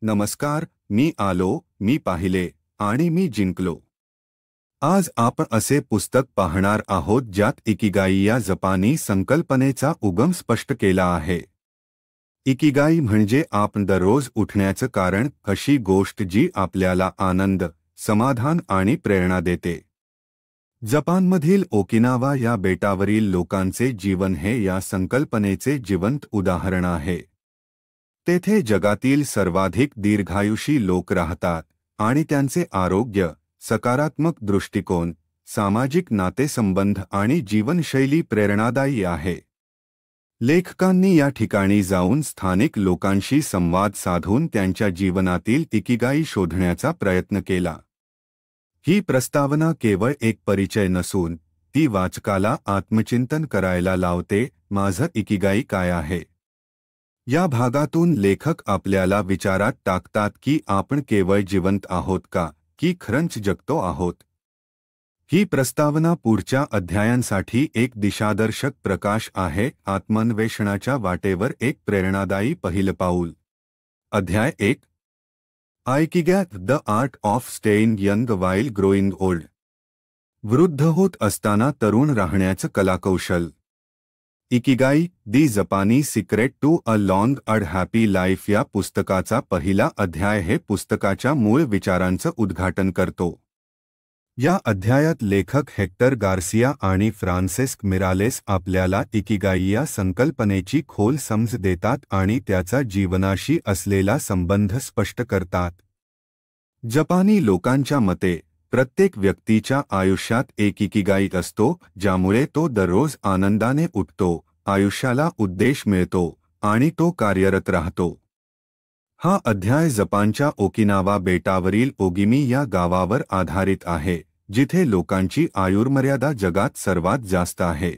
नमस्कार, मी आलो, मी पाहिले आणि मी जिंकलो. आज आपण असे पुस्तक पाहणार आहोत ज्यात इकिगाई या जपानी संकल्पनेचा उगम स्पष्ट केला आहे. इकिगाई म्हणजे आपण दररोज उठण्याचं कारण, अशी गोष्ट जी आपल्याला आनंद, समाधान आणि प्रेरणा देते. जपानमधील ओकिनावा या बेटावरील लोकांचे जीवन हे या संकल्पनेचे जिवंत उदाहरण आहे. तेथे जगातील सर्वाधिक दीर्घायुषी लोक राहतात आणि त्यांचे आरोग्य, सकारात्मक दृष्टिकोन, सामाजिक नातेसंबंध आणि जीवनशैली प्रेरणादायी आहे. लेखकांनी या ठिकाणी जाऊन स्थानिक लोकांशी संवाद साधून त्यांच्या जीवनातील इकिगाई शोधण्याचा प्रयत्न केला. ही प्रस्तावना केवळ एक परिचय नसून ती वाचकाला आत्मचिंतन करायला लावते. माझं इकिगाई काय आहे? या भागातून लेखक आपल्याला विचारात टाकतात की आपण केवळ जिवंत आहोत का, की खरंच जगतो आहोत? ही प्रस्तावना पुढच्या अध्यायांसाठी एक दिशादर्शक प्रकाश आहे. आत्मन्वेषणाच्या वाटेवर एक प्रेरणादायी पहिलं पाऊल. अध्याय 1. Ikigai, the art of staying young while growing old. वृद्ध होत असताना तरुण राहण्याचं कलाकौशल. Ikigai, the Japanese secret to a long and happy life या पुस्तकाचा पहिला अध्याय हे पुस्तकाच्या मूळ विचारांचं उद्घाटन करतो. या अध्यायात लेखक हेक्टर गार्सिया आणि फ्रान्सिस्क मिरालेस आपल्याला इकिगाई या संकल्पनेची खोल समज देतात आणि त्याचा जीवनाशी असलेला संबंध स्पष्ट करतात. जपानी लोकांच्या मते प्रत्येक व्यक्तीच्या आयुष्यात एक इकिगाई असतो, ज्यामुळे तो दररोज आनंदाने उठतो, आयुष्याला उद्देश मिळतो आणि तो कार्यरत राहतो. हा अध्याय जपानच्या ओकिनावा बेटावरील ओगिमी या गावावर आधारित आहे, जिथे लोकांची आयुर्मर्यादा जगात सर्वात जास्त आहे.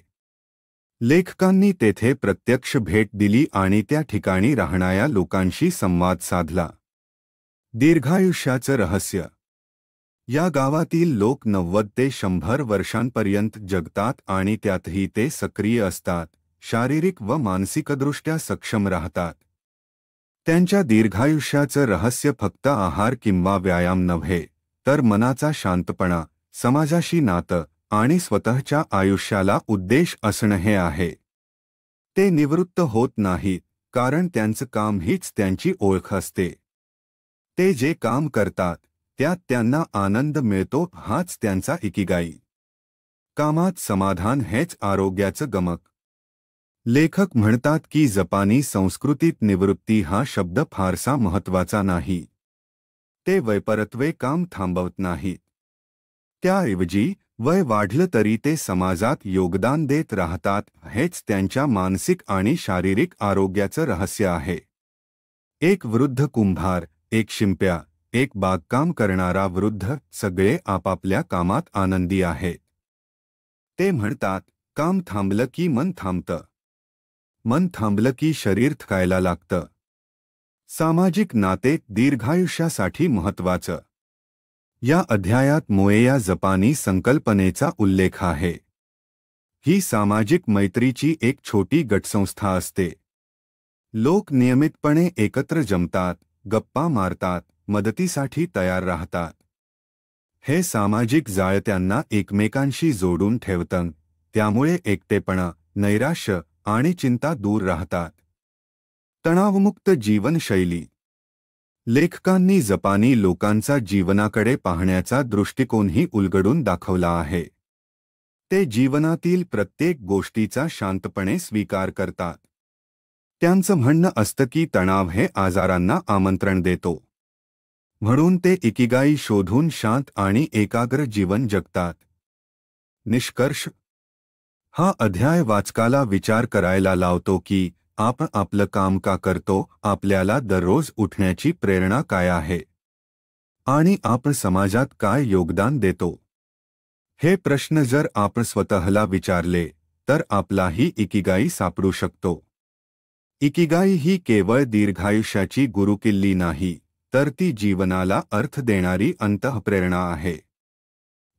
लेखकांनी तेथे प्रत्यक्ष भेट दिली आणि त्या ठिकाणी राहणाऱ्या लोकांशी संवाद साधला. दीर्घायुष्याचं रहस्य. या गावातील लोक 90 ते 100 वर्षांपर्यंत जगतात आणि त्यातही ते सक्रिय असतात, शारीरिक व मानसिकदृष्ट्या सक्षम राहतात. त्यांच्या दीर्घायुष्याचं रहस्य फक्त आहार किंवा व्यायाम नव्हे, तर मनाचा शांतपणा, समाजाशी नातं आणि स्वतःच्या आयुष्याला उद्देश असणं हे आहे. ते निवृत्त होत नाहीत, कारण त्यांचं काम हीच त्यांची ओळख असते. ते जे काम करतात त्यात त्यांना आनंद मिळतो, हाच त्यांचा इकिगाई. कामात समाधान हेच आरोग्याचं गमक. लेखक म्हणतात की जपानी संस्कृतीत निवृत्ती हा शब्द फारसा महत्त्वाचा नाही. ते वयपरत्वे काम थांबवत नाहीत. त्याऐवजी वय वाढलं तरी ते समाजात योगदान देत राहतात, हेच त्यांच्या मानसिक आणि शारीरिक आरोग्याचं रहस्य आहे. एक वृद्ध कुंभार, एक शिंप्या, एक बागकाम करणारा वृद्ध, सगळे आपापल्या कामात आनंदी आहेत. ते म्हणतात, काम थांबलं की मन थांबतं. मन थांबलं की शरीर थकायला लागतं. सामाजिक नाते दीर्घायुष्यासाठी महत्त्वाचं. या अध्यायात मोएया जपानी संकल्पनेचा उल्लेख आहे. ही सामाजिक मैत्रीची एक छोटी गटसंस्था असते. लोक नियमितपणे एकत्र जमतात, गप्पा मारतात, मदतीसाठी तयार राहतात. हे सामाजिक जाळं त्यांना एकमेकांशी जोडून ठेवतं, त्यामुळे एकटेपणा, नैराश्य आणि चिंता दूर राहतात. तणावमुक्त जीवनशैली. लेखकांनी जपानी लोकांचा जीवनाकडे पाहण्याचा दृष्टिकोनही उलगडून दाखवला आहे. ते जीवनातील प्रत्येक गोष्टीचा शांतपणे स्वीकार करतात. त्यांचं म्हणणं असतं की तणाव हे आजारांना आमंत्रण देतो. म्हणून ते इकिगाई शोधून शांत आणि एकाग्र जीवन जगतात. निष्कर्ष. हा अध्याय वाचकाला विचार करायला लावतो की आपण आपलं काम का करतो, आपल्याला दररोज उठण्याची प्रेरणा काय आहे, आणि आपण समाजात काय योगदान देतो. हे प्रश्न जर आपण स्वतःला विचारले तर आपलाही इकिगाई सापडू शकतो. इकिगाई ही केवळ दीर्घायुष्याची गुरुकिल्ली नाही, तर ती जीवनाला अर्थ देणारी अंतःप्रेरणा आहे.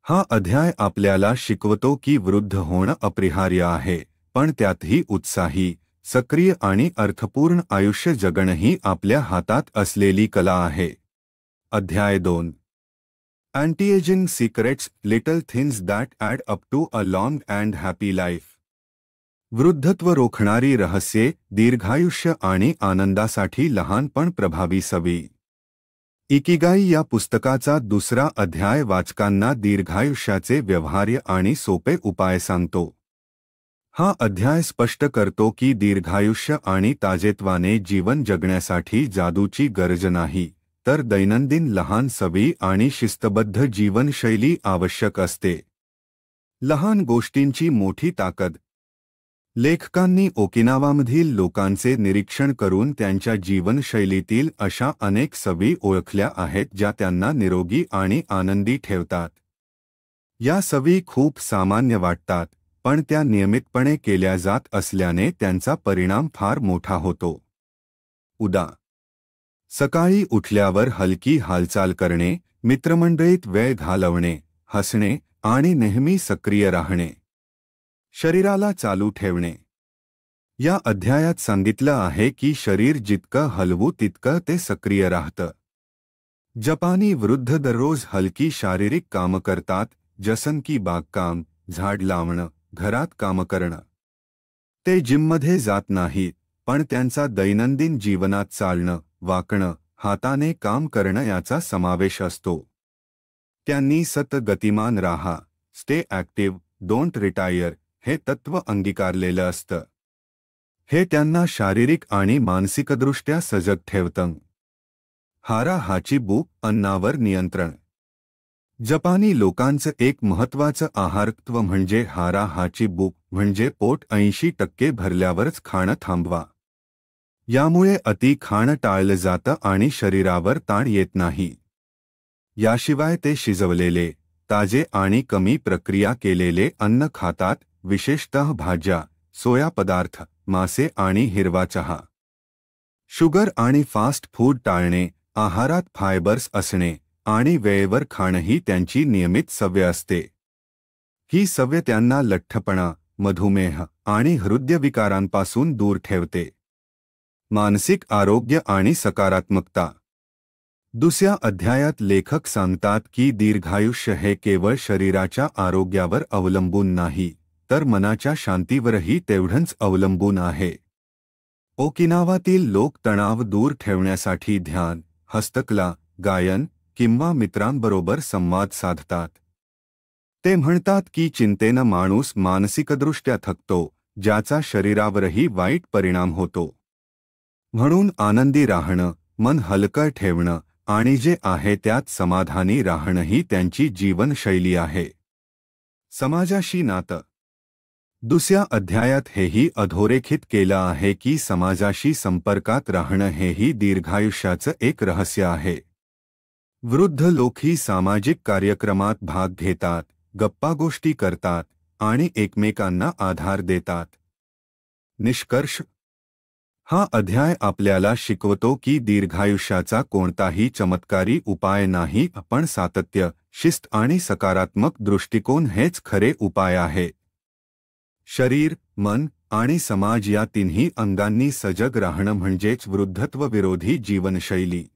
हा अध्याय आपल्याला शिकवतो की वृद्ध होणं अपरिहार्य आहे, पण त्यातही उत्साही, सक्रिय आणि अर्थपूर्ण आयुष्य जगणं ही आपल्या हातात असलेली कला आहे. अध्याय 2. Anti ageing secrets, little things that add up to a long and happy life. वृद्धत्व रोखणारी रहस्ये, दीर्घायुष्य आणि आनंदासाठी लहान पण प्रभावी सवयी. इकिगाई या पुस्तकाचा दुसरा अध्याय वाचकांना दीर्घायुष्याचे व्यवहार्य आणि सोपे उपाय सांगतो. हा अध्याय स्पष्ट करतो की दीर्घायुष्य आणि ताजेतवाने जीवन जगण्यासाठी जादूची गरज नाही, तर दैनंदिन लहान सवयी आणि शिस्तबद्ध जीवनशैली आवश्यक असते. लहान गोष्टींची मोठी ताकद. लेखकांनी ओकिनावामधील लोकांचे निरीक्षण करून त्यांच्या जीवनशैलीतील अशा अनेक सवयी ओळखल्या आहेत ज्या त्यांना निरोगी आणि आनंदी ठेवतात. या सवयी खूप सामान्य वाटतात, पण त्या नियमितपणे केल्या जात असल्याने त्यांचा परिणाम फार मोठा होतो. उदा. सकाळी उठल्यावर हलकी हालचाल करणे, मित्रमंडळीत वेळ घालवणे, हसणे आणि नेहमी सक्रिय राहणे. शरीराला चालू ठेवणे. या अध्यायात सांगितलं आहे की शरीर जितकं हलवू तितकं ते सक्रिय राहतं. जपानी वृद्ध दररोज हलकी शारीरिक कामं करतात, जसं की बागकाम, झाड लावणं, घरात काम करणं. ते जिममध्ये जात नाहीत, पण त्यांचा दैनंदिन जीवनात चालणं, वाकणं, हाताने काम करणं याचा समावेश असतो. त्यांनी सतत गतिमान राहा, स्टे ॲक्टिव्ह, डोंट रिटायर हे तत्त्व अंगीकारलेलं असतं. हे त्यांना शारीरिक आणि मानसिकदृष्ट्या सजग ठेवतं. हारा हाची-बुक, अन्नावर नियंत्रण. जपानी लोकांचं एक महत्त्वाचं आहारतत्व म्हणजे हारा हाची-बुक, म्हणजे पोट 80% भरल्यावरच खाणं थांबवा. यामुळे अति खाणं टाळलं जातं आणि शरीरावर ताण येत नाही. याशिवाय ते शिजवलेले, ताजे आणि कमी प्रक्रिया केलेले अन्न खातात, विशेषतः भाज्या, सोया पदार्थ, मासे आणि हिरवा चहा. शुगर आणि फास्ट फूड टाळणे, आहारात फायबर्स असणे आणि वेळेवर खाणंही त्यांची नियमित सवय असते. ही सवय त्यांना लठ्ठपणा, मधुमेह आणि हृदयविकारांपासून दूर ठेवते. मानसिक आरोग्य आणि सकारात्मकता. दुसऱ्या अध्यायात लेखक सांगतात की दीर्घायुष्य हे केवळ शरीराच्या आरोग्यावर अवलंबून नाही, तर मनाच्या शांतीवरही तेवढंच अवलंबून आहे. ओकिनावातील लोक तणाव दूर ठेवण्यासाठी ध्यान, हस्तकला, गायन किंवा मित्रांबरोबर संवाद साधतात. ते म्हणतात की चिंतेनं माणूस मानसिकदृष्ट्या थकतो, ज्याचा शरीरावरही वाईट परिणाम होतो. म्हणून आनंदी राहणं, मन हलकं ठेवणं आणि जे आहे त्यात समाधानी राहणं ही त्यांची जीवनशैली आहे. समाजाशी नातं. दुसऱ्या अध्यायात हेही अधोरेखित केलं आहे की समाजाशी संपर्कात राहणं हेही दीर्घायुष्याचं एक रहस्य आहे. वृद्ध लोकही सामाजिक कार्यक्रमात भाग घेतात, गप्पागोष्टी करतात आणि एकमेकांना आधार देतात. निष्कर्ष. हा अध्याय आपल्याला शिकवतो की दीर्घायुष्याचा कोणताही चमत्कारी उपाय नाही, पण सातत्य, शिस्त आणि सकारात्मक दृष्टिकोन हेच खरे उपाय आहेत. शरीर, मन आणि समाज या तिन्ही अंगांनी सजग राहणं म्हणजेच वृद्धत्वविरोधी जीवनशैली.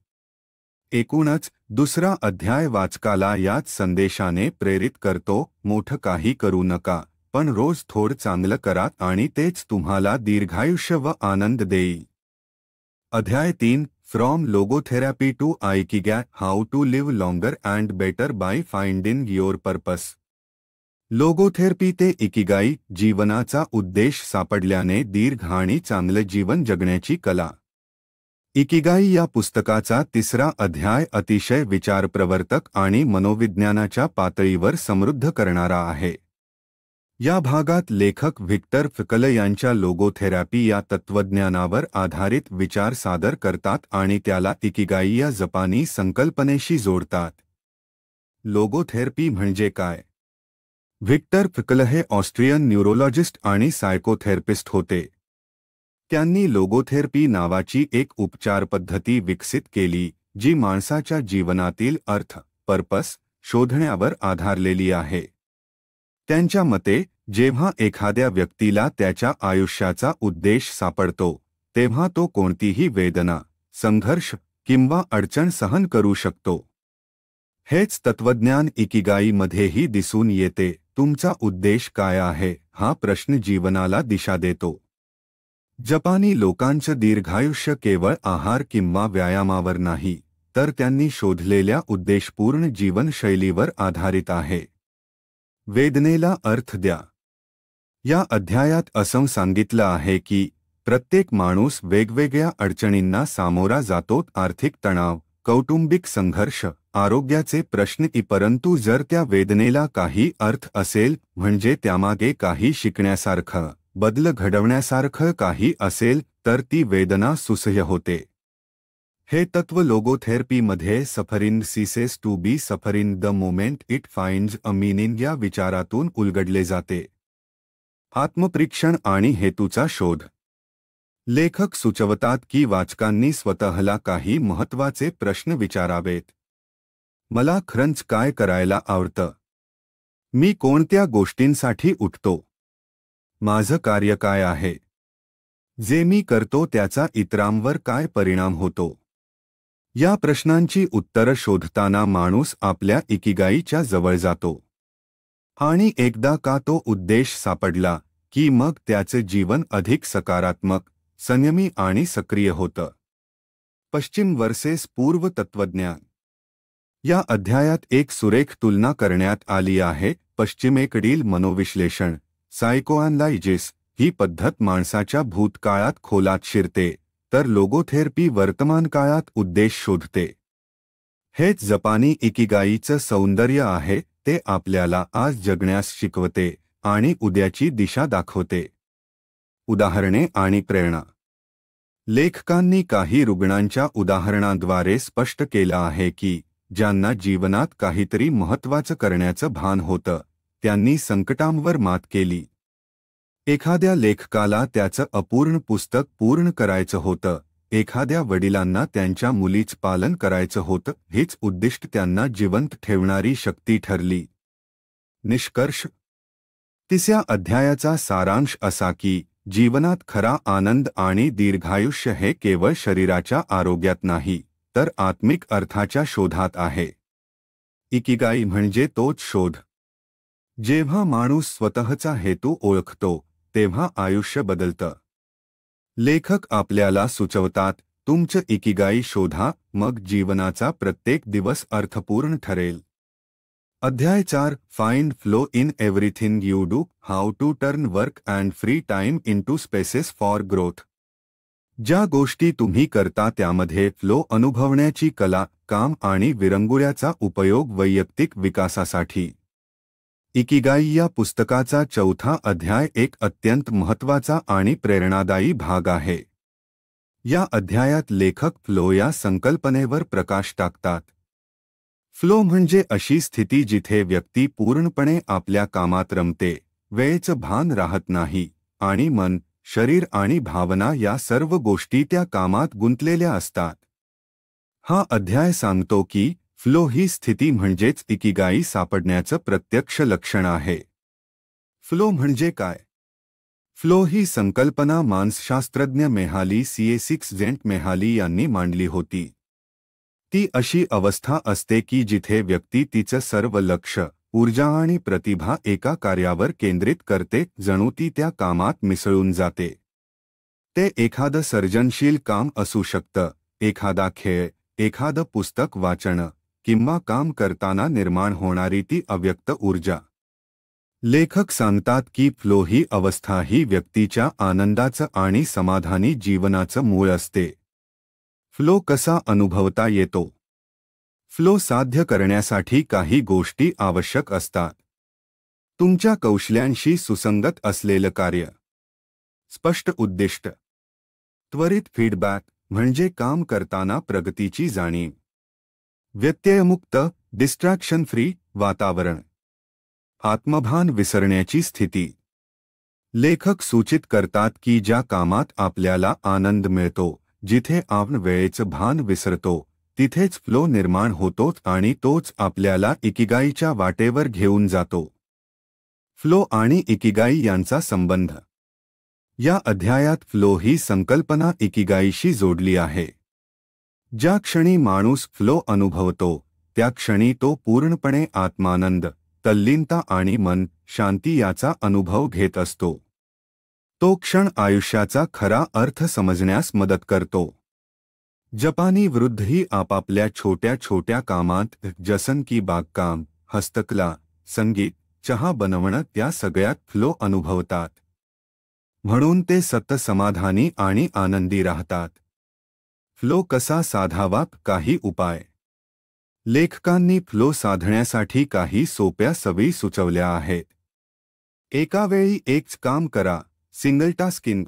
एकूणच दुसरा अध्याय वाचकाला याच संदेशाने प्रेरित करतो, मोठं काही करू नका, पण रोज थोडं चांगलं करा आणि तेच तुम्हाला दीर्घायुष्य व आनंद देईल. अध्याय 3. From logotherapy to Ikigai, how to live longer and better by finding your purpose. Logotherapy ते इकिगाई, जीवनाचा उद्देश सापडल्याने दीर्घ आणि चांगलं जीवन जगण्याची कला. इकिगाई या पुस्तकाचा तिसरा अध्याय अतिशय विचारप्रवर्तक आणि मनोविज्ञानाच्या पातळीवर समृद्ध करणारा आहे. या भागात लेखक व्हिक्टर फ्रंकल यांच्या लोगोथेरपी या तत्त्वज्ञानावर आधारित विचार सादर करतात आणि त्याला इकिगाई या जपानी संकल्पनेशी जोडतात. लोगोथेरपी म्हणजे काय? व्हिक्टर फ्रंकल हे ऑस्ट्रियन न्यूरोलॉजिस्ट आणि सायकोथेरपिस्ट होते. त्यांनी लोगोथेरपी नावाची एक उपचार पद्धती विकसित केली, जी माणसाच्या जीवनातील अर्थ, पर्पस शोधण्यावर आधारलेली आहे. त्यांच्या मते जेव्हा एखाद्या व्यक्तीला त्याच्या आयुष्याचा उद्देश सापडतो तेव्हा तो कोणतीही वेदना, संघर्ष किंवा अडचण सहन करू शकतो. हेच तत्वज्ञान इकिगाईमध्येही दिसून येते. तुमचा उद्देश काय आहे हा प्रश्न जीवनाला दिशा देतो. जपानी लोकांचं दीर्घायुष्य केवळ आहार किंवा व्यायामावर नाही, तर त्यांनी शोधलेल्या उद्देशपूर्ण जीवनशैलीवर आधारित आहे. वेदनेला अर्थ द्या. या अध्यायात असं सांगितलं आहे की प्रत्येक माणूस वेगवेगळ्या अडचणींना सामोरा जातो. आर्थिक तणाव, कौटुंबिक संघर्ष, आरोग्याचे प्रश्न परंतु जर त्या वेदनेला काही अर्थ असेल म्हणजे त्यामागे काही शिकण्यासारखं, बदल घडवण्यासारखं काही असेल तर ती वेदना सुसह्य होते. हे तत्व लोगोथेरपीमध्ये suffering ceases to be suffering the moment it finds a meaning या विचारातून उलगडले जाते. आत्मपरीक्षण आणि हेतूचा शोध. लेखक सुचवतात की वाचकांनी स्वतःला काही महत्त्वाचे प्रश्न विचारावेत. मला खरंच काय करायला आवडतं? मी कोणत्या गोष्टींसाठी उठतो? माझं कार्य काय आहे? जे मी करतो त्याचा इतरांवर काय परिणाम होतो? या प्रश्नांची उत्तरं शोधताना माणूस आपल्या इकिगाईच्या जवळ जातो. आणि एकदा का तो उद्देश सापडला की मग त्याचे जीवन अधिक सकारात्मक, संयमी आणि सक्रिय होतं. पश्चिम वर्सेस पूर्व तत्वज्ञान. या अध्यायात एक सुरेख तुलना करण्यात आली आहे. पश्चिमेकडील मनोविश्लेषण, सायकोअॅनालिसिस ही पद्धत माणसाच्या भूतकाळात खोलात शिरते, तर लोगोथेरपी वर्तमान काळात उद्देश शोधते. हेच जपानी इकिगाईचं सौंदर्य आहे. ते आपल्याला आज जगण्यास शिकवते आणि उद्याची दिशा दाखवते. उदाहरणे आणि प्रेरणा. लेखकांनी काही रुग्णांच्या उदाहरणांद्वारे स्पष्ट केलं आहे की ज्यांना जीवनात काहीतरी महत्त्वाचं करण्याचं भान होतं, त्यांनी संकटांवर मात केली. एखाद्या लेखकाला त्याचं अपूर्ण पुस्तक पूर्ण करायचं होतं, एखाद्या वडिलांना त्यांच्या मुलीचं पालन करायचं होतं. हेच उद्दिष्ट त्यांना जिवंत ठेवणारी शक्ती ठरली. निष्कर्ष. तिसऱ्या अध्यायाचा सारांश असा की जीवनात खरा आनंद आणि दीर्घायुष्य हे केवळ शरीराच्या आरोग्यात नाही, तर आत्मिक अर्थाच्या शोधात आहे. इकिगाई म्हणजे तोच शोध. जेव्हा माणूस स्वतःचा हेतू ओळखतो तेव्हा आयुष्य बदलतं. लेखक आपल्याला सुचवतात, तुमचं इकिगाई शोधा, मग जीवनाचा प्रत्येक दिवस अर्थपूर्ण ठरेल. अध्याय 4. Find flow in everything you do, how to turn work and free time into spaces for growth. ज्या गोष्टी तुम्ही करता त्यामध्ये फ्लो अनुभवण्याची कला, काम आणि विरंगुळ्याचा उपयोग वैयक्तिक विकासासाठी. इकिगाई या पुस्तकाचा चौथा अध्याय एक अत्यंत महत्त्वाचा आणि प्रेरणादायी भाग आहे. या अध्यायात लेखक फ्लो या संकल्पनेवर प्रकाश टाकतात. फ्लो म्हणजे अशी स्थिती जिथे व्यक्ती पूर्णपणे आपल्या कामात रमते, वेळेचं भान राहत नाही आणि मन, शरीर आणि भावना या सर्व गोष्टी त्या कामात गुंतलेल्या असतात. हा अध्याय सांगतो की फ्लो ही स्थिती म्हणजेच इकिगाई सापडण्याचं प्रत्यक्ष लक्षण आहे. फ्लो म्हणजे काय? फ्लो ही संकल्पना मानसशास्त्रज्ञ मेहाली मेहाली यांनी मांडली होती. ती अशी अवस्था असते की जिथे व्यक्ती तिचं सर्व लक्ष, ऊर्जा आणि प्रतिभा एका कार्यावर केंद्रित करते, जणू ती त्या कामात मिसळून जाते. ते एखादं सर्जनशील काम असू शकतं, एखादा खेळ, एखादं पुस्तक वाचणं किंवा काम करताना निर्माण होणारी ती अव्यक्त ऊर्जा. लेखक सांगतात की फ्लो ही अवस्था ही व्यक्तीच्या आनंदाचं आणि समाधानी जीवनाचं मूळ असते. फ्लो कसा अनुभवता येतो? फ्लो साध्य करण्यासाठी काही गोष्टी आवश्यक असतात. तुमच्या कौशल्यांशी सुसंगत असलेलं कार्य, स्पष्ट उद्दिष्ट, त्वरित फीडबॅक म्हणजे काम करताना प्रगतीची जाणीव, व्यत्ययमुक्त, डिस्ट्रॅक्शन फ्री वातावरण, आत्मभान विसरण्याची स्थिती. लेखक सूचित करतात की ज्या कामात आपल्याला आनंद मिळतो, जिथे आपण वेळेचं भान विसरतो, तिथेच फ्लो निर्माण होतो आणि तोच आपल्याला इकिगाईच्या वाटेवर घेऊन जातो. फ्लो आणि इकिगाई यांचा संबंध. या अध्यायात फ्लो ही संकल्पना इकिगाईशी जोडली आहे. ज्या क्षणी माणूस फ्लो अनुभवतो त्या क्षणी तो पूर्णपणे आत्मानंद, तल्लीनता आणि मन शांती याचा अनुभव घेत असतो. तो क्षण आयुष्याचा खरा अर्थ समजण्यास मदत करतो. जपानी वृद्धही आपापल्या छोट्या छोट्या कामात जसन की बागकाम, हस्तकला, संगीत, चहा बनवणं त्या सगळ्यात फ्लो अनुभवतात. म्हणून ते सतत समाधानी आणि आनंदी राहतात. फ्लो कसा साधावा? काही उपाय. लेखकांनी फ्लो साधण्यासाठी काही सोप्या सवयी सुचवल्या आहेत. एका वेळी एकच काम करा. Single tasking.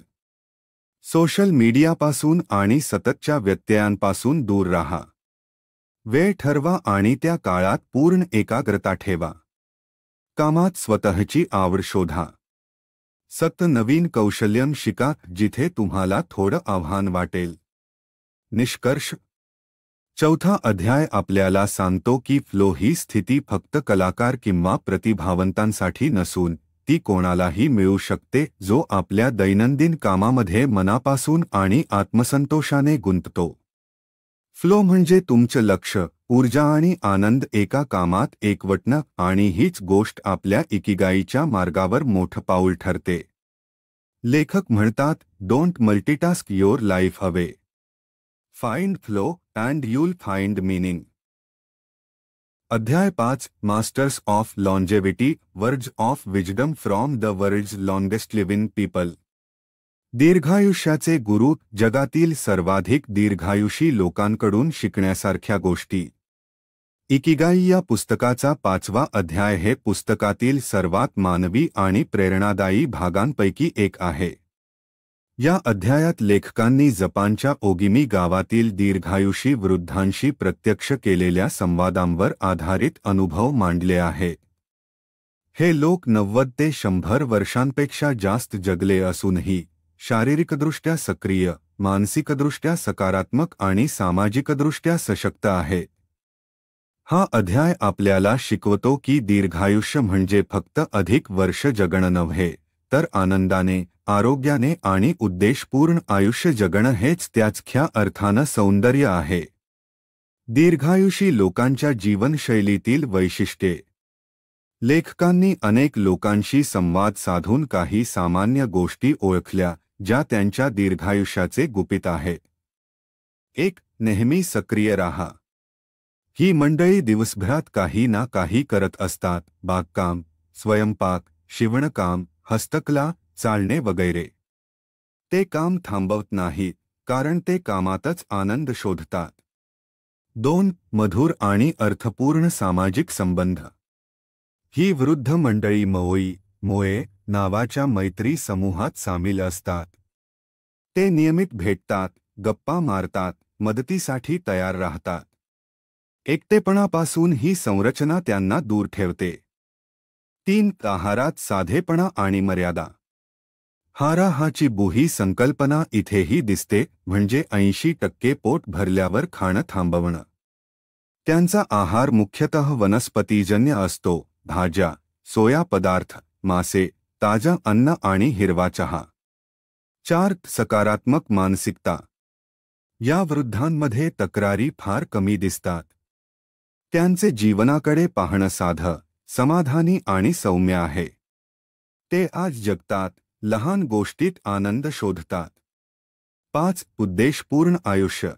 सोशल मीडियापासून आणि सततच्या व्यत्ययांपासून दूर राहा. वेळ ठरवा आणि त्या काळात पूर्ण एकाग्रता ठेवा. कामात स्वतःची आवड शोधा. सतत नवीन कौशल्यं शिका जिथे तुम्हाला थोडं आव्हान वाटेल. निष्कर्ष. चौथा अध्याय आपल्याला सांगतो की फ्लो ही स्थिती फक्त कलाकार किंवा प्रतिभावंतांसाठी नसून ती कोणालाही मिळू शकते जो आपल्या दैनंदिन कामामध्ये मनापासून आणि आत्मसंतोषाने गुंततो. फ्लो म्हणजे तुमचं लक्ष, ऊर्जा आणि आनंद एका कामात एकवटणं आणि हीच गोष्ट आपल्या इकिगाईच्या मार्गावर मोठं पाऊल ठरते. लेखक म्हणतात, don't multitask your life away. Find flow and you'll find meaning. अध्याय 5. Masters of longevity, words of wisdom from the world's longest living people. दीर्घायुष्याचे गुरु, जगातील सर्वाधिक दीर्घायुषी लोकांकडून शिकण्यासारख्या गोष्टी. इकिगाई या पुस्तकाचा 5वा अध्याय हे पुस्तकातील सर्वात मानवी आणि प्रेरणादायी भागांपैकी एक आहे. या अध्यायात लेखकांनी जपानच्या ओगिमी गावातील दीर्घायुषी वृद्धांशी प्रत्यक्ष केलेल्या संवादांवर आधारित अनुभव मांडले आहेत. हे लोक 90 ते 100 वर्षांपेक्षा जास्त जगले असूनही शारीरिकदृष्ट्या सक्रिय, मानसिकदृष्ट्या सकारात्मक आणि सामाजिकदृष्ट्या सशक्त आहेत. हा अध्याय आपल्याला शिकवतो की दीर्घायुष्य म्हणजे फक्त अधिक वर्ष जगणं नव्हे, तर आनंदाने, आरोग्याने आणि उद्देशपूर्ण आयुष्य जगणं हेच त्याच खऱ्या अर्थानं सौंदर्य आहे. दीर्घायुषी लोकांच्या जीवनशैलीतील वैशिष्ट्ये. लेखकांनी अनेक लोकांशी संवाद साधून काही सामान्य गोष्टी ओळखल्या ज्या त्यांच्या दीर्घायुष्याचे गुपित आहेत. 1. नेहमी सक्रिय राहा. ही मंडळी दिवसभरात काही ना काही करत असतात. बागकाम, स्वयंपाक, शिवणकाम, हस्तकला, चालणे वगैरे. ते काम थांबवत नाहीत कारण ते कामातच आनंद शोधतात. 2. मधुर आणि अर्थपूर्ण सामाजिक संबंध. ही वृद्ध मंडळी मोए नावाच्या मैत्री समूहात सामील असतात. ते नियमित भेटतात, गप्पा मारतात, मदतीसाठी तयार राहतात. एकटेपणापासून ही संरचना त्यांना दूर ठेवते. 3. आहारात साधेपणा आणि मर्यादा. हाराहाची बुही संकल्पना इथेही दिसते, म्हणजे 80% पोट भरल्यावर खाणं थांबवणं. त्यांचा आहार मुख्यतः वनस्पतीजन्य असतो. भाज्या, सोया पदार्थ, मासे, ताजं अन्न आणि हिरवा चहा. 4. सकारात्मक मानसिकता. या वृद्धांमध्ये तक्रारी फार कमी दिसतात. त्यांचे जीवनाकडे पाहणं साधं, समाधानी आणि सौम्य आहे. ते आज जगतात, लहान गोष्टीत आनंद शोधतात. 5. उद्देशपूर्ण आयुष्य.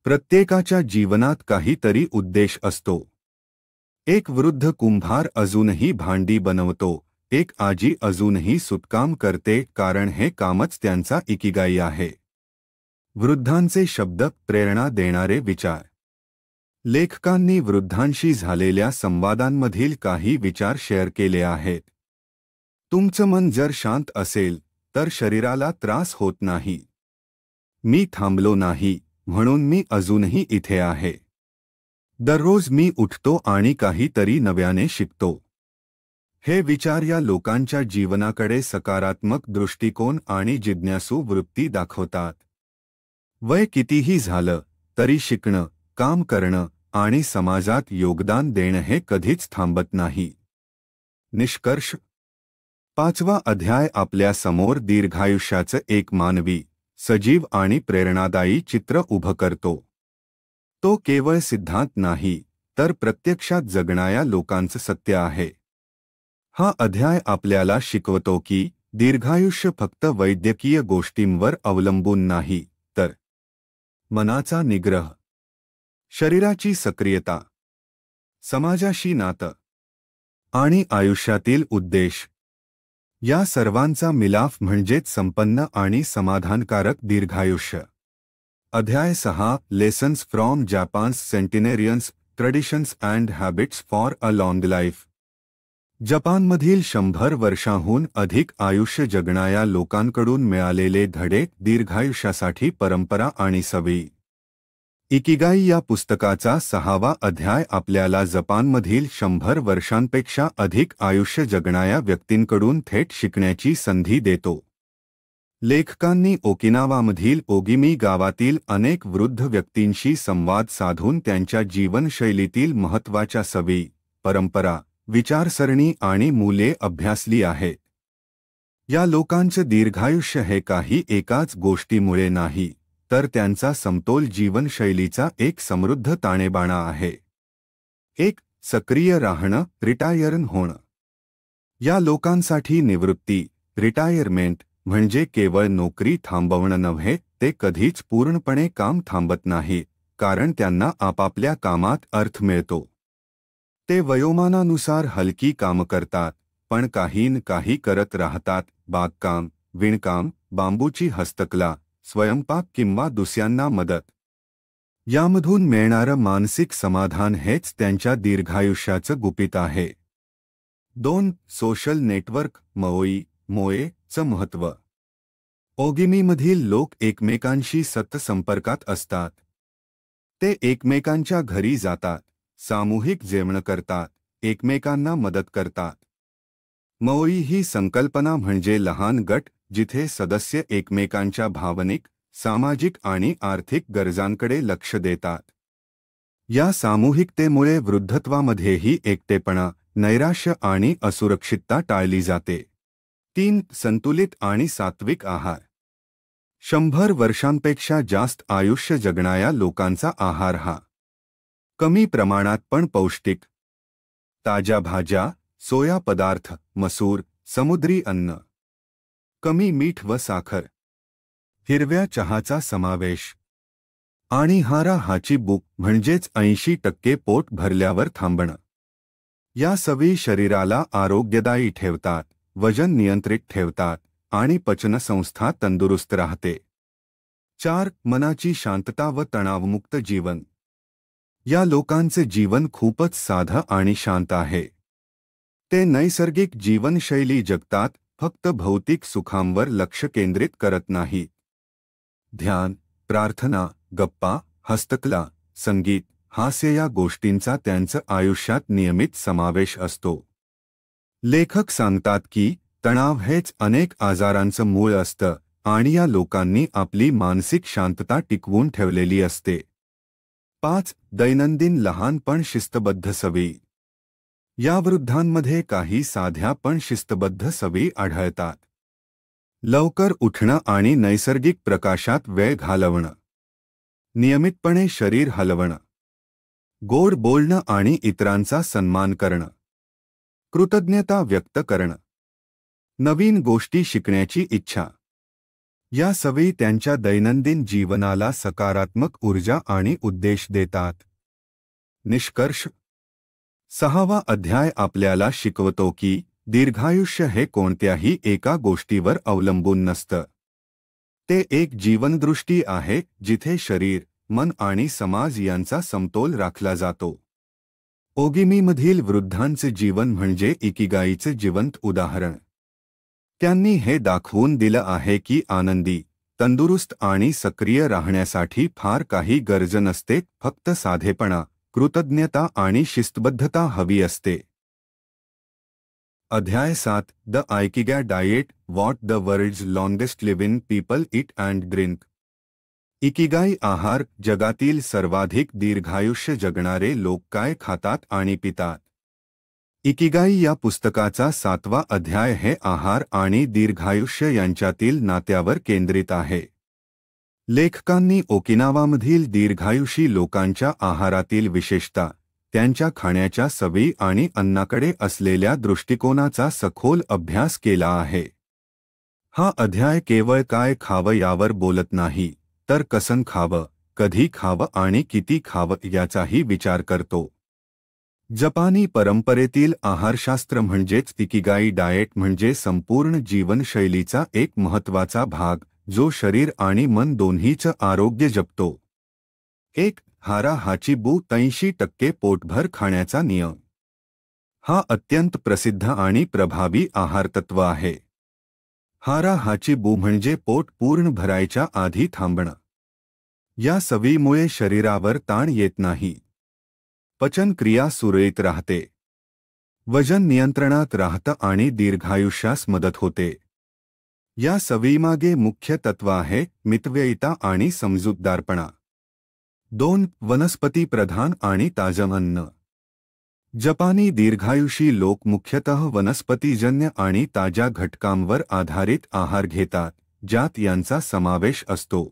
प्रत्येकाच्या जीवनात काहीतरी उद्देश असतो. एक वृद्ध कुंभार अजूनही भांडी बनवतो. एक आजी अजूनही सुतकाम करते कारण हे कामच त्यांचा इकिगाई आहे. वृद्धांचे शब्द, प्रेरणा देणारे विचार. लेखकांनी वृद्धांशी झालेल्या संवादांमधील काही विचार शेअर केले आहेत. तुमचं मन जर शांत असेल तर शरीराला त्रास होत नाही. मी थांबलो नाही म्हणून मी अजूनही इथे आहे. दररोज मी उठतो आणि काहीतरी नव्याने शिकतो. हे विचार या लोकांच्या जीवनाकडे सकारात्मक दृष्टिकोन आणि जिज्ञासू वृत्ती दाखवतात. वय कितीही झालं तरी शिकणं, काम करणं आणि समाजात योगदान देणं हे कधीच थांबत नाही. निष्कर्ष. 5वा अध्याय आपल्या समोर दीर्घायुष्याचं एक मानवी, सजीव आणि प्रेरणादायी चित्र उभं करतो. तो केवळ सिद्धांत नाही, तर प्रत्यक्षात जगणाऱ्या लोकांचं सत्य आहे. हा अध्याय आपल्याला शिकवतो की दीर्घायुष्य फक्त वैद्यकीय गोष्टींवर अवलंबून नाही, तर मनाचा निग्रह, शरीराची सक्रियता, समाजाशी नातं आणि आयुष्यातील उद्देश या सर्वांचा मिलाफ म्हणजेच संपन्न आणि समाधानकारक दीर्घायुष्य. अध्याय 6 lessons from Japan's centenarians traditions and habits for a long life. जपानमधील 100 वर्षांहून अधिक आयुष्य जगणाऱ्या लोकांकडून मिळालेले धडे, दीर्घायुष्यासाठी परंपरा आणि सवयी. इकिगाई या पुस्तकाचा 6वा अध्याय आपल्याला जपानमधील 100 वर्षांपेक्षा अधिक आयुष्य जगणाऱ्या व्यक्तींकडून थेट शिकण्याची संधी देतो. लेखकांनी ओकिनावामधील ओगिमी गावातील अनेक वृद्ध व्यक्तींशी संवाद साधून त्यांच्या जीवनशैलीतील महत्त्वाच्या सवयी, परंपरा, विचारसरणी आणि मूल्ये अभ्यासली आहेत. या लोकांचं दीर्घायुष्य हे काही एकाच गोष्टीमुळे नाही, तर त्यांचा समतोल जीवनशैलीचा एक समृद्ध ताणेबाणा आहे. 1. सक्रिय राहणं, रिटायर होणं. या लोकांसाठी निवृत्ती, रिटायरमेंट, म्हणजे केवळ नोकरी थांबवणं नव्हे, ते कधीच पूर्णपणे काम थांबत नाही, कारण त्यांना आपापल्या कामात अर्थ मिळतो. ते वयोमानानुसार हलकी कामं करतात, पण काही करत राहतात. बागकाम, विणकाम, बांबूची हस्तकला, स्वयंपाक किंवा दुसऱ्यांना मदत. यामधून मिळणारं मानसिक समाधान हेच त्यांच्या दीर्घायुष्याचं गुपित आहे. 2. सोशल नेटवर्क, मोएचं महत्त्व. ओगिमीमधील लोक एकमेकांशी सतत संपर्कात असतात. ते एकमेकांच्या घरी जातात, सामूहिक जेवण करतात, एकमेकांना मदत करतात. मोई ही संकल्पना म्हणजे लहान गट जिथे सदस्य एकमेकांच्या भावनिक, सामाजिक आणि आर्थिक गरजांकडे लक्ष देतात. या सामूहिकतेमुळे वृद्धत्वामध्येही एकटेपणा, नैराश्य आणि असुरक्षितता टाळली जाते. 3. संतुलित आणि सात्विक आहार. 100 वर्षांपेक्षा जास्त आयुष्य जगणाऱ्या लोकांचा आहार हा कमी प्रमाणात पण पौष्टिक, ताज्या भाज्या, सोया पदार्थ, मसूर, समुद्री अन्न, कमी मीठ व साखर, हिरव्या चहाचा समावेश आणि हाची बुक म्हणजेच 80% पोट भरल्यावर थांबणं. या सवयी शरीराला आरोग्यदायी ठेवतात, वजन नियंत्रित ठेवतात आणि पचनसंस्था तंदुरुस्त राहते. 4. मनाची शांतता व तणावमुक्त जीवन. या लोकांचे जीवन खूपच साधं आणि शांत आहे. ते नैसर्गिक जीवनशैली जगतात, फक्त भौतिक सुखांवर लक्ष केंद्रित करत नाहीत. ध्यान, प्रार्थना, गप्पा, हस्तकला, संगीत, हास्य या गोष्टींचा त्यांचं आयुष्यात नियमित समावेश असतो. लेखक सांगतात की तणाव हेच अनेक आजारांचं मूळ असतं आणि या लोकांनी आपली मानसिक शांतता टिकवून ठेवलेली असते. 5. दैनंदिन लहान पण शिस्तबद्ध सवयी. या वृद्धांमध्ये काही साध्या पण शिस्तबद्ध सवयी आढळतात. लवकर उठणं आणि नैसर्गिक प्रकाशात वेळ घालवणं, नियमितपणे शरीर हलवणं, गोड बोलणं आणि इतरांचा सन्मान करणं, कृतज्ञता व्यक्त करणं, नवीन गोष्टी शिकण्याची इच्छा. या सवयी त्यांच्या दैनंदिन जीवनाला सकारात्मक ऊर्जा आणि उद्देश देतात. निष्कर्ष. 6वा अध्याय आपल्याला शिकवतो की दीर्घायुष्य हे कोणत्याही एका गोष्टीवर अवलंबून नसतं. ते एक जीवनदृष्टी आहे जिथे शरीर, मन आणि समाज यांचा समतोल राखला जातो. ओगिमीमधील वृद्धांचे जीवन म्हणजे इकिगाईचे जिवंत उदाहरण. त्यांनी हे दाखवून दिलं आहे की आनंदी, तंदुरुस्त आणि सक्रिय राहण्यासाठी फार काही गरज नसते, फक्त साधेपणा, कृतज्ञता आणि शिस्तबद्धता हवी असते. अध्याय 7 the Ikigai diet, what the world's longest living people eat and drink. Ikigai आहार, जगातील सर्वाधिक दीर्घायुष्य जगणारे लोक काय खातात आणि पितात. इकिगाई या पुस्तकाचा 7वा अध्याय हे आहार आणि दीर्घायुष्य यांच्यातील नात्यावर केंद्रित आहे. लेखकांनी ओकिनावामधील दीर्घायुषी लोकांच्या आहारातील विशेषता, त्यांच्या खाण्याच्या सवयी आणि अन्नाकडे असलेल्या दृष्टिकोनाचा सखोल अभ्यास केला आहे. हा अध्याय केवळ काय खावं यावर बोलत नाही, तर कसं खावं, कधी खावं आणि किती खावं याचाही विचार करतो. जपानी परंपरेतील आहारशास्त्र म्हणजेच इकिगाई डाएट म्हणजे संपूर्ण जीवनशैलीचा एक महत्त्वाचा भाग, जो शरीर आणि मन दोन्हीचं आरोग्य जपतो. 1. हारा हाचिबू 83% पोटभर खाण्याचा नियम. हा अत्यंत प्रसिद्ध आणि प्रभावी आहारतत्व आहे. हारा हाचिबू म्हणजे पोट पूर्ण भरायच्या आधी थांबणं. या सवयीमुळे शरीरावर ताण येत नाही. पचनक्रिया सुरळीत राहते. वजन नियंत्रणात राहतं आणि दीर्घायुष्यास मदत होते. या सवयीमागे मुख्य तत्व आहे मितव्ययिता आणि समजूतदारपणा. 2. वनस्पती प्रधान आणि ताजं अन्न. जपानी दीर्घायुषी लोक मुख्यतः वनस्पतीजन्य आणि ताज्या घटकांवर आधारित आहार घेतात, ज्यात यांचा समावेश असतो.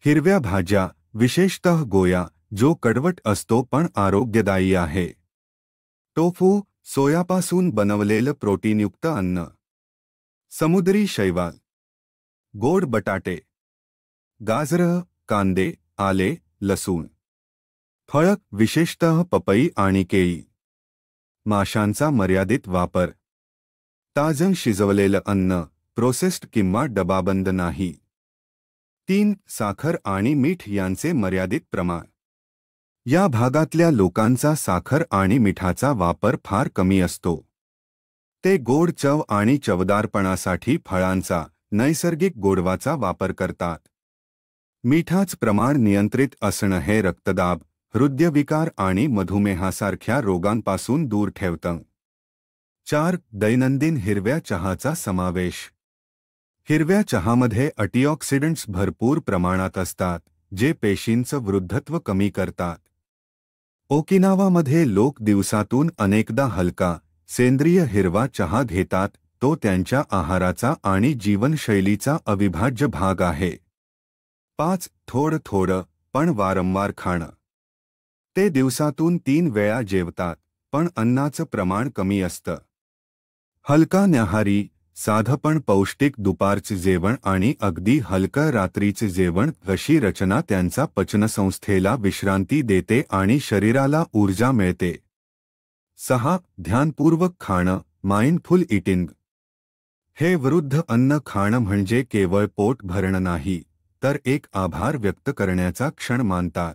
हिरव्या भाज्या, विशेषतः गोया, जो कडवट असतो पण आरोग्यदायी आहे. टोफू, सोयापासून बनवलेलं प्रोटीनयुक्त अन्न. समुद्री शैवाल, गोड बटाटे, गाजरं, कांदे, आले, लसूण. फळं, विशेषतः पपई आणि केळी. माशांचा मर्यादित वापर. ताजं शिजवलेलं अन्न, प्रोसेस्ड किंवा डबाबंद नाही. 3. साखर आणि मीठ यांचे मर्यादित प्रमाण. या भागातल्या लोकांचा साखर आणि मिठाचा वापर फार कमी असतो. ते गोड चव आणि चवदारपणासाठी फळांचा, नैसर्गिक गोडवाचा वापर करतात. मिठाचं प्रमाण नियंत्रित असणं हे रक्तदाब, हृदयविकार आणि मधुमेहासारख्या रोगांपासून दूर ठेवतं. 4. दैनंदिन हिरव्या चहाचा समावेश. हिरव्या चहामध्ये अँटीऑक्सिडंट्स भरपूर प्रमाणात असतात, जे पेशींचं वृद्धत्व कमी करतात. ओकिनावामध्ये लोक दिवसातून अनेकदा हलका, सेंद्रिय हिरवा चहा घेतात. तो त्यांच्या आहाराचा आणि जीवनशैलीचा अविभाज्य भाग आहे. 5. थोडं थोडं, पण वारंवार खाणं. ते दिवसातून 3 वेळा जेवतात, पण अन्नाचं प्रमाण कमी असतं. हलका न्याहारी, साधं पण पौष्टिक दुपारचं जेवण आणि अगदी हलकं रात्रीचं जेवण अशी रचना त्यांचा पचनसंस्थेला विश्रांती देते आणि शरीराला ऊर्जा मिळते. 6. ध्यानपूर्वक खाणं, माइंडफुल ईटिंग. हे वृद्ध अन्न खाणं म्हणजे केवळ पोट भरणं नाही, तर एक आभार व्यक्त करण्याचा क्षण मानतात.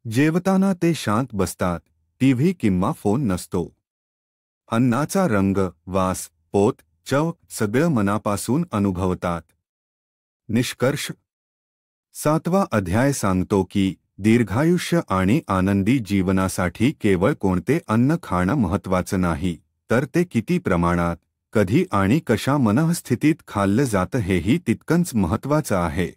जेवताना ते शांत बसतात, टीव्ही किंवा फोन नसतो. अन्नाचा रंग, वास, पोत, चव सगळं मनापासून अनुभवतात. निष्कर्ष. 7वा अध्याय सांगतो की दीर्घायुष्य आणि आनंदी जीवनासाठी केवळ कोणते अन्न खाणं महत्त्वाचं नाही, तर ते किती प्रमाणात, कधी आणि कशा मनःस्थितीत खाल्लं जातं हेही तितकंच महत्त्वाचं आहे.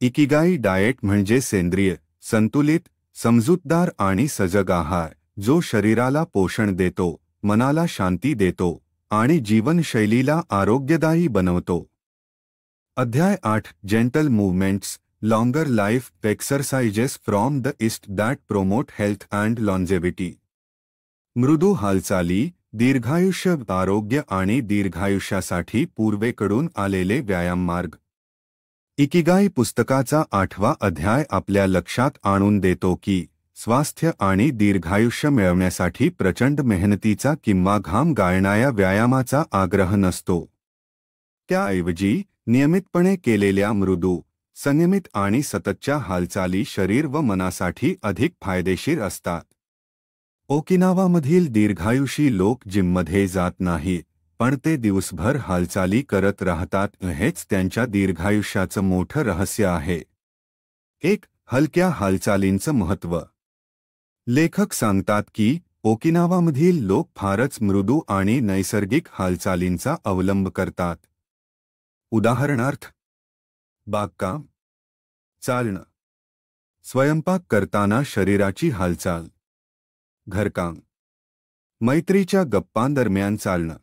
इकिगाई डाएट म्हणजे सेंद्रिय, संतुलित, समजूतदार आणि सजग आहार, जो शरीराला पोषण देतो, मनाला शांती देतो आणि जीवनशैलीला आरोग्यदायी बनवतो. अध्याय 8. Gentle movements, longer life exercises from the East that promote health and longevity. मृदू हालचाली, दीर्घायुष्य, आरोग्य आणि दीर्घायुष्यासाठी पूर्वेकडून आलेले व्यायाम मार्ग. इकिगाई पुस्तकाचा 8वा अध्याय आपल्या लक्षात आणून देतो की स्वास्थ्य आणि दीर्घायुष्य मिळवण्यासाठी प्रचंड मेहनतीचा किंवा घाम गाळणाऱ्या व्यायामाचा आग्रह नसतो. त्याऐवजी नियमितपणे केलेल्या मृदू, संयमित आणि सततच्या हालचाली शरीर व मनासाठी अधिक फायदेशीर असतात. ओकिनावामधील दीर्घायुषी लोक जिममध्ये जात नाहीत, पण ते दिवसभर हालचाली करत राहतात. हेच त्यांच्या दीर्घायुष्याचं मोठं रहस्य आहे. 1. हलक्या हालचालींचं महत्त्व. लेखक सांगतात की ओकिनावामधील लोक फारच मृदू आणि नैसर्गिक हालचालींचा अवलंब करतात. उदाहरणार्थ, बागकाम, चालणं, स्वयंपाक करताना शरीराची हालचाल, घरकाम, मैत्रीच्या गप्पांदरम्यान चालणं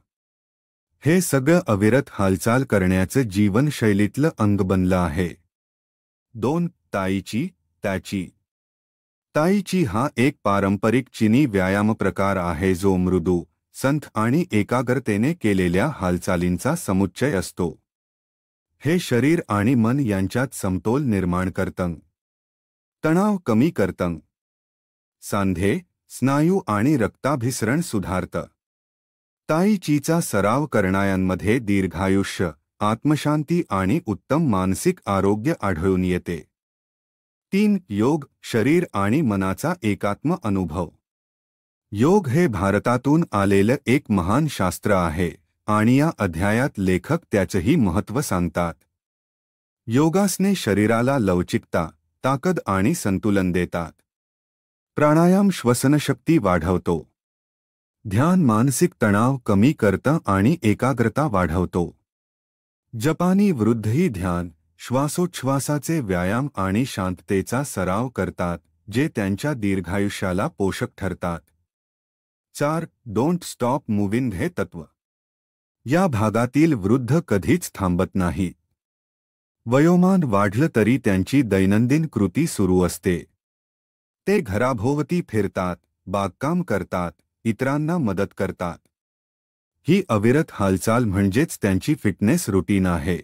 हे सगळं अविरत हालचाल करण्याचं जीवनशैलीतलं अंग बनलं आहे. 2. ताईची त्याची ताईची हा एक पारंपरिक चीनी व्यायाम प्रकार आहे जो मृदू, संथ आणि एकाग्रतेने केलेल्या हालचालींचा समुच्चय असतो. हे शरीर आणि मन यांच्यात समतोल निर्माण करतं, तणाव कमी करतं, सांधे, स्नायू आणि रक्ताभिसरण सुधारतं. ताई चीचा सराव करणाऱ्यांमध्ये दीर्घायुष्य, आत्मशांती आणि उत्तम मानसिक आरोग्य आढळून येते. 3. योग, शरीर आणि मनाचा एकात्म अनुभव. योग हे भारतातून आलेलं एक महान शास्त्र आहे आणि या अध्यायात लेखक त्याचंही महत्त्व सांगतात. योगासने शरीराला लवचिकता, ताकद आणि संतुलन देतात. प्राणायाम श्वसनशक्ती वाढवतो. ध्यान मानसिक तणाव कमी करतं आणि एकाग्रता वाढवतो. जपानी वृद्धही ध्यान, श्वासोच्छ्वासाचे व्यायाम आणि शांततेचा सराव करतात, जे त्यांच्या दीर्घायुष्याला पोषक ठरतात. 4. डोंट स्टॉप मूव्हिंग हे तत्व. या भागातील वृद्ध कधीच थांबत नाहीत. वयोमान वाढलं तरी त्यांची दैनंदिन कृती सुरू असते. ते घराभोवती फिरतात, बागकाम करतात, इतरांना मदत करतात. ही अविरत हालचाल म्हणजेच त्यांची फिटनेस रुटीन आहे.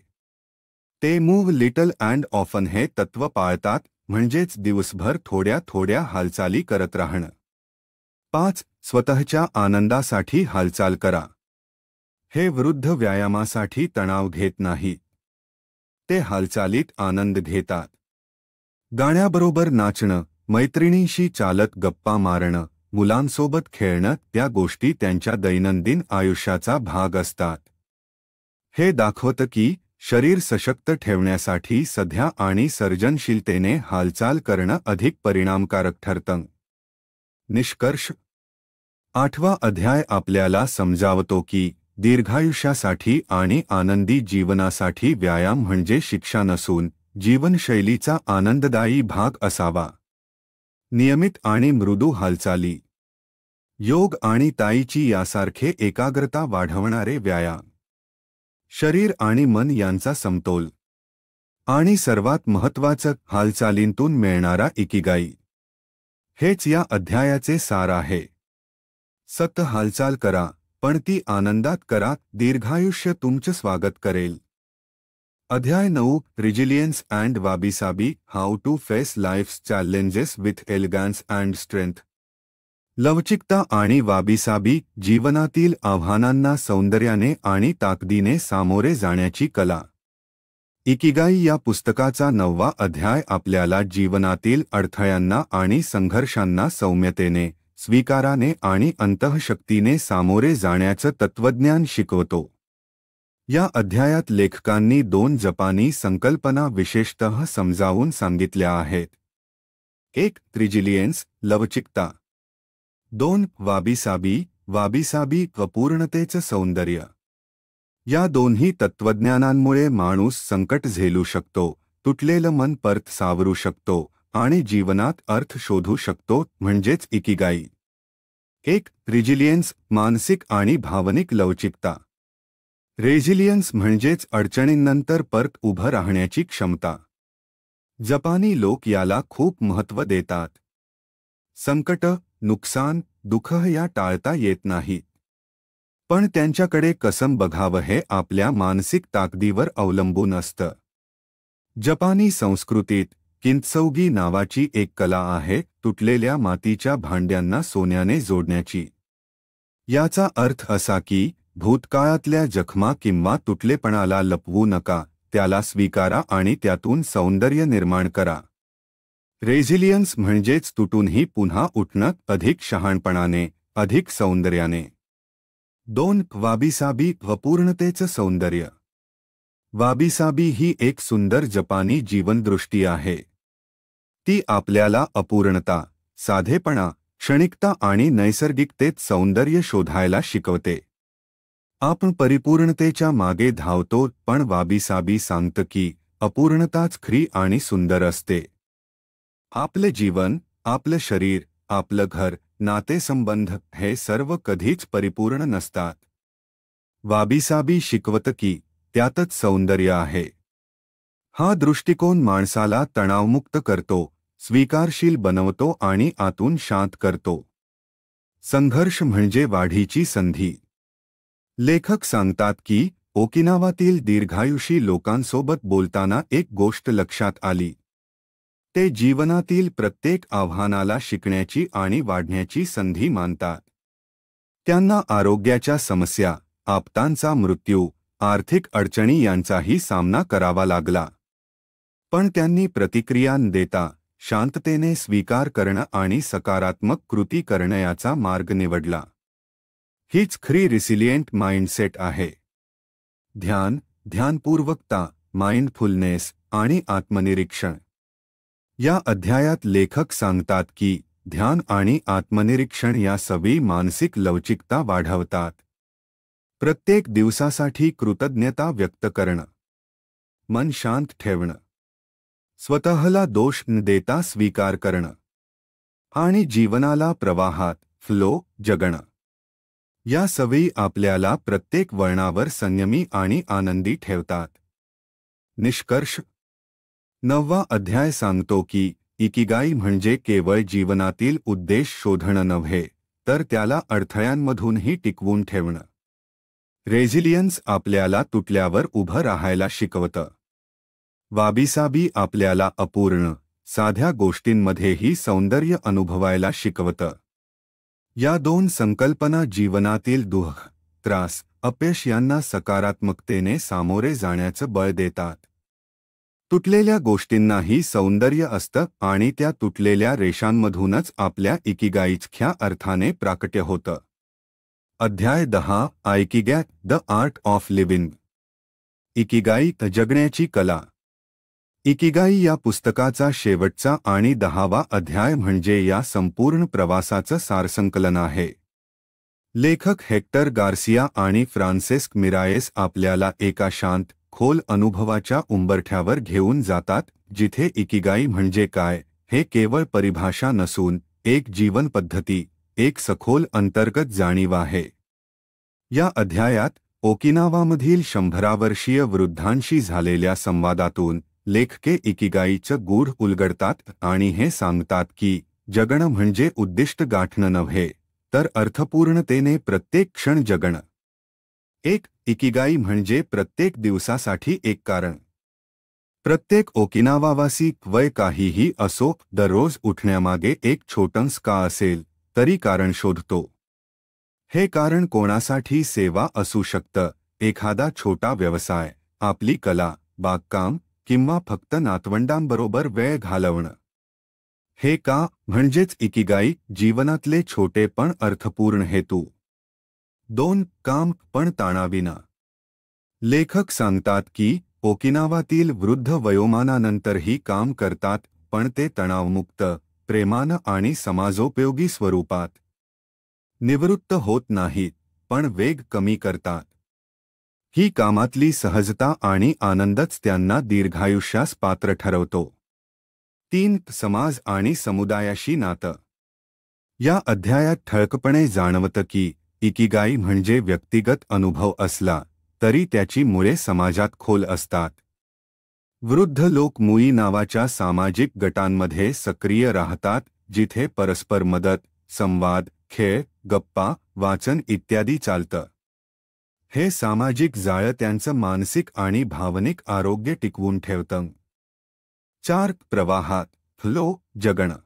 ते मूव्ह लिटल अँड ऑफन हे तत्व पाळतात, म्हणजेच दिवसभर थोड्या थोड्या हालचाली करत राहणं. 5. स्वतःच्या आनंदासाठी हालचाल करा. हे वृद्ध व्यायामासाठी तणाव घेत नाहीत. ते हालचालीत आनंद घेतात. गाण्याबरोबर नाचणं, मैत्रिणींशी चालत गप्पा मारणं, मुलांसोबत खेळणं त्या गोष्टी त्यांच्या दैनंदिन आयुष्याचा भाग असतात. हे दाखवतं की शरीर सशक्त ठेवण्यासाठी सध्या आणि सर्जनशीलतेने हालचाल करणं अधिक परिणामकारक ठरतं. निष्कर्ष. 8वा अध्याय आपल्याला समजावतो की दीर्घायुष्यासाठी आणि आनंदी जीवनासाठी व्यायाम म्हणजे शिक्षा नसून जीवनशैलीचा आनंददायी भाग असावा. नियमित आणि मृदू हालचाली, योग आणि ताईची यासारखे एकाग्रता वाढवणारे व्यायाम, शरीर आणि मन यांचा समतोल, आणि सर्वात महत्त्वाचं हालचालींतून मिळणारा इकिगाई. हेच या अध्यायाचे सार आहे. सतत हालचाल करा, पण ती आनंदात करा. दीर्घायुष्य तुमचं स्वागत करेल. अध्याय 9. Resilience and wabi sabi, how to face life's challenges with elegance and strength. लवचिकता आणि वाबीसाबी, जीवनातील आव्हानांना सौंदर्याने आणि ताकदीने सामोरे जाण्याची कला. इकिगाई या पुस्तकाचा 9वा अध्याय आपल्याला जीवनातील अडथळ्यांना आणि संघर्षांना सौम्यतेने, स्वीकाराने आणि अंतःशक्तीने सामोरे जाण्याचं तत्त्वज्ञान शिकवतो. या अध्यायात लेखकांनी 2 जपानी संकल्पना विशेषतः समजावून सांगितल्या आहेत. 1. रिजिलियन्स, लवचिकता. 2. वाबीसाबी, वाबीसाबी अपूर्णतेचं सौंदर्य. या दोन्ही तत्त्वज्ञानांमुळे माणूस संकट झेलू शकतो, तुटलेलं मन परत सावरू शकतो आणि जीवनात अर्थ शोधू शकतो, म्हणजेच इकिगाई. 1. रिजिलियन्स, मानसिक आणि भावनिक लवचिकता. रेझिलियन्स म्हणजेच अडचणींनंतर परत उभं राहण्याची क्षमता. जपानी लोक याला खूप महत्त्व देतात. संकट, नुकसान, दुःख या टाळता येत नाहीत. पण त्यांच्याकडे कसं बघावं हे आपल्या मानसिक ताकदीवर अवलंबून असतं. जपानी संस्कृतीत किंत्सुगी नावाची एक कला आहे, तुटलेल्या मातीच्या भांड्यांना सोन्याने जोडण्याची. याचा अर्थ असा की भूतकाळातल्या जखमा किंवा तुटलेपणाला लपवू नका, त्याला स्वीकारा आणि त्यातून सौंदर्य निर्माण करा. रेझिलियन्स म्हणजेच तुटूनही पुन्हा उठणं, अधिक शहाणपणाने, अधिक सौंदर्याने. 2. वाबीसाबी, अपूर्णतेचं सौंदर्य. वाबीसाबी ही एक सुंदर जपानी जीवनदृष्टी आहे. ती आपल्याला अपूर्णता, साधेपणा, क्षणिकता आणि नैसर्गिकतेत सौंदर्य शोधायला शिकवते. आपण परिपूर्णतेच्या मागे धावतो, पण वाबीसाबी सांगतं की अपूर्णताच खरी आणि सुंदर असते. आपलं जीवन, आपलं शरीर, आपलं घर नातेसंबंध हे सर्व कधीच परिपूर्ण नसतात. वाबीसाबी शिकवत की त्यातच सौंदर्य आहे. हा दृष्टिकोन माणसाला तणावमुक्त करतो, स्वीकारशील बनवतो आणि आतून शांत करतो. संघर्ष म्हणजे वाढीची संधी. लेखक सांगतात की ओकिनावातील दीर्घायुषी लोकांसोबत बोलताना एक गोष्ट लक्षात आली. ते जीवनातील प्रत्येक आव्हानाला शिकण्याची आणि वाढण्याची संधी मानतात. त्यांना आरोग्याच्या समस्या, आप्तांचा मृत्यू, आर्थिक अडचणी यांचाही सामना करावा लागला. पण त्यांनी प्रतिक्रिया न देता शांततेने स्वीकार करणं आणि सकारात्मक कृती करण्याचा मार्ग निवडला. हीच खरी रिसिलियंट माइंडसेट आहे. ध्यान, ध्यानपूर्वकता, माइंडफुलनेस आणि आत्मनिरीक्षण. या अध्यायात लेखक सांगतात की ध्यान आणि आत्मनिरीक्षण या सवी मानसिक लवचिकता वाढवतात. प्रत्येक दिवसासाठी कृतज्ञता व्यक्त करणं, मन शांत ठेवणं, स्वतःला दोष न देता स्वीकार करणं आणि जीवनाला प्रवाहात फ्लो जगणं. या सवयी आपल्याला प्रत्येक वळणावर संयमी आणि आनंदी ठेवतात. निष्कर्ष. 9वा अध्याय सांगतो की इकिगाई म्हणजे केवळ जीवनातील उद्देश शोधणं नव्हे, तर त्याला अडथळ्यांमधूनही टिकवून ठेवणं. रेझिलियन्स आपल्याला तुटल्यावर उभं राहायला शिकवतं. वाबीसाबी आपल्याला अपूर्ण, साध्या गोष्टींमध्येही सौंदर्य अनुभवायला शिकवतं. या दोन संकल्पना जीवनातील दुःख, त्रास, अपयश यांना सकारात्मकतेने सामोरे जाण्याचं बळ देतात. तुटलेल्या गोष्टींनाही सौंदर्य असतं आणि त्या तुटलेल्या रेषांमधूनच आपल्या इकिगाईच्या अर्थाने प्राकट्य होतं. अध्याय 10 Ikigai the art of living. Ikigai जगण्याची कला. इकिगाई या पुस्तकाचा शेवटचा आणि 10वा अध्याय म्हणजे या संपूर्ण प्रवासाचं सारसंकलन आहे. लेखक हेक्टर गार्सिया आणि फ्रान्सिस्क मिरायेस आपल्याला एका शांत, खोल अनुभवाच्या उंबरठ्यावर घेऊन जातात, जिथे इकिगाई म्हणजे काय हे केवळ परिभाषा नसून एक जीवन पद्धती, एक सखोल अंतर्गत जाणीव आहे. या अध्यायात ओकिनावामधील 100 वर्षीय वृद्धांशी झालेल्या संवादातून लेखके इकिगाईचं गूढ उलगडतात आणि हे सांगतात की जगणं म्हणजे उद्दिष्ट गाठणं नव्हे, तर अर्थपूर्णतेने प्रत्येक क्षण जगणं. एक इकिगाई म्हणजे प्रत्येक दिवसासाठी एक कारण. प्रत्येक ओकिनावावासी वय काहीही असो, दररोज उठण्यामागे एक छोटंसं का असेल तरी कारण शोधतो. हे कारण कोणासाठी सेवा असू शकतं, एखादा छोटा व्यवसाय, आपली कला, बागकाम किंवा फक्त नातवंडांबरोबर वेळ घालवणं. हे का म्हणजेच इकिगाई, जीवनातले छोटे पण अर्थपूर्ण हेतू. 2 काम पण ताणाविना. लेखक सांगतात की ओकिनावातील वृद्ध वयोमानानंतरही काम करतात, पण ते तणावमुक्त, प्रेमानं आणि समाजोपयोगी स्वरूपात. निवृत्त होत नाहीत, पण वेग कमी करतात. ही कामातली सहजता आणि आनंदच त्यांना दीर्घायुष्यास पात्र ठरवतो. 3 समाज आणि समुदायाशी नातं. या अध्यायात ठळकपणे जाणवतं की इकिगाई म्हणजे व्यक्तिगत अनुभव असला तरी त्याची मुळे समाजात खोल असतात. वृद्ध लोक मुई नावाच्या सामाजिक गटांमध्ये सक्रिय राहतात, जिथे परस्पर मदत, संवाद, खेळ, गप्पा, वाचन इत्यादी चालतं. हे सामाजिक जाळं त्यांचं मानसिक आणि भावनिक आरोग्य टिकवून ठेवतं. 4 प्रवाहात फ्लो जगणं.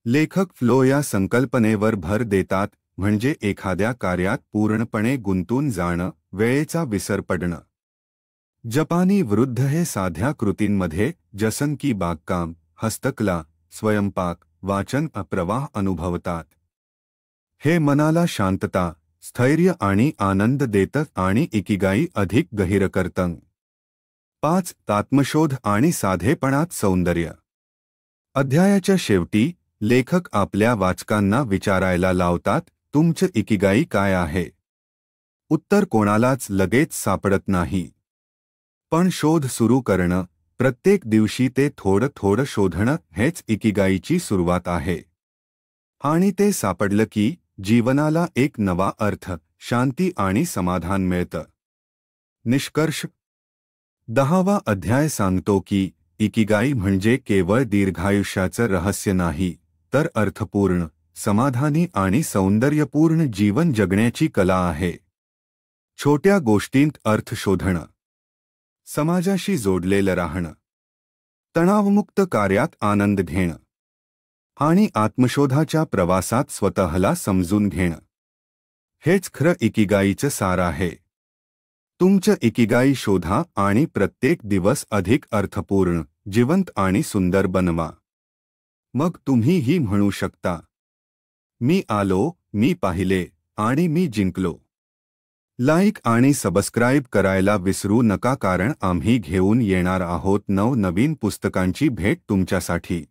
लेखक फ्लो या संकल्पनेवर भर देतात, म्हणजे एखाद्या कार्यात पूर्णपणे गुंतून जाणं, वेळेचा विसर पडणं. जपानी वृद्ध हे साध्या कृतींमध्ये जसं की बागकाम, हस्तकला, स्वयंपाक, वाचन प्रवाह अनुभवतात. हे मनाला शांतता, स्थैर्य आणि आनंद देतं आणि इकिगाई अधिक गहिर करतं. 5 आत्मशोध आणि साधेपणात सौंदर्य. अध्यायाच्या शेवटी लेखक आपल्या वाचकांना विचारायला लावतात, तुमचं इकिगाई काय आहे? उत्तर कोणालाच लगेच सापडत नाही. पण शोध सुरू करणं, प्रत्येक दिवशी ते थोडं थोडं शोधणं हेच इकिगाईची सुरुवात आहे. आणि ते सापडलं की जीवनाला एक नवा अर्थ, शांती आणि समाधान मिळतं. निष्कर्ष. 10वा अध्याय सांगतो की इकिगाई म्हणजे केवळ दीर्घायुष्याचं रहस्य नाही, तर अर्थपूर्ण, समाधानी आणि सौंदर्यपूर्ण जीवन जगण्याची कला आहे. छोट्या गोष्टींत अर्थ शोधणं, समाजाशी जोडलेलं राहणं, तणावमुक्त कार्यात आनंद घेणं आणि आत्मशोधाच्या प्रवासात स्वतःला समजून घेणं, हेच खरं इकिगाईचं सार आहे. तुमचं इकिगाई शोधा आणि प्रत्येक दिवस अधिक अर्थपूर्ण, जिवंत आणि सुंदर बनवा. मग तुम्हीही म्हणू शकता, मी आलो, मी पाहिले आणि मी जिंकलो. लाईक आणि सबस्क्राईब करायला विसरू नका, कारण आम्ही घेऊन येणार आहोत नवनवीन पुस्तकांची भेट तुमच्यासाठी.